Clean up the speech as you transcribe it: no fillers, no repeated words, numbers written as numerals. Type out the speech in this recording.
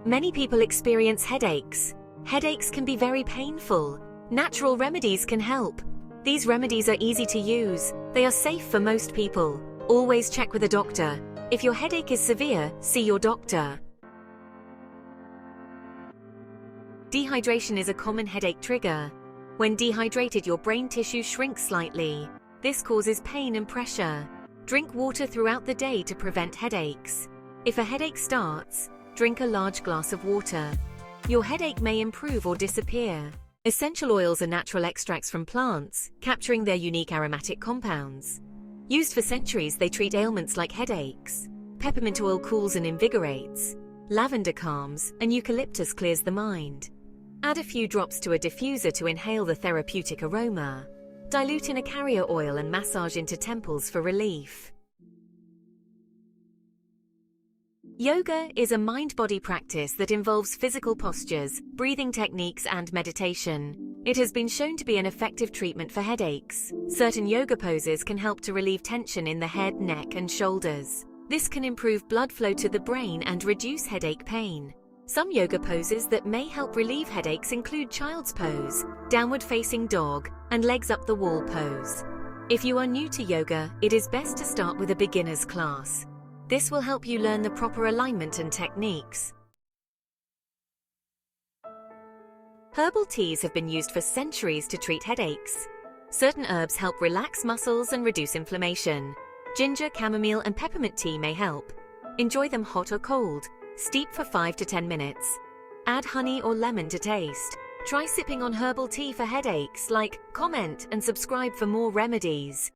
Many people experience headaches. Headaches can be very painful. Natural remedies can help. These remedies are easy to use. They are safe for most people. Always check with a doctor. If your headache is severe, see your doctor. Dehydration is a common headache trigger. When dehydrated, your brain tissue shrinks slightly. This causes pain and pressure. Drink water throughout the day to prevent headaches. If a headache starts, drink a large glass of water. Your headache may improve or disappear. Essential oils are natural extracts from plants, capturing their unique aromatic compounds. Used for centuries, they treat ailments like headaches. Peppermint oil cools and invigorates. Lavender calms, and eucalyptus clears the mind. Add a few drops to a diffuser to inhale the therapeutic aroma. Dilute in a carrier oil and massage into temples for relief. Yoga is a mind-body practice that involves physical postures, breathing techniques, and meditation. It has been shown to be an effective treatment for headaches. Certain yoga poses can help to relieve tension in the head, neck, and shoulders. This can improve blood flow to the brain and reduce headache pain. Some yoga poses that may help relieve headaches include child's pose, downward facing dog, and legs up the wall pose. If you are new to yoga, it is best to start with a beginner's class. This will help you learn the proper alignment and techniques. Herbal teas have been used for centuries to treat headaches. Certain herbs help relax muscles and reduce inflammation. Ginger, chamomile, and peppermint tea may help. Enjoy them hot or cold. Steep for 5 to 10 minutes. Add honey or lemon to taste. Try sipping on herbal tea for headaches. Like, comment, and subscribe for more remedies.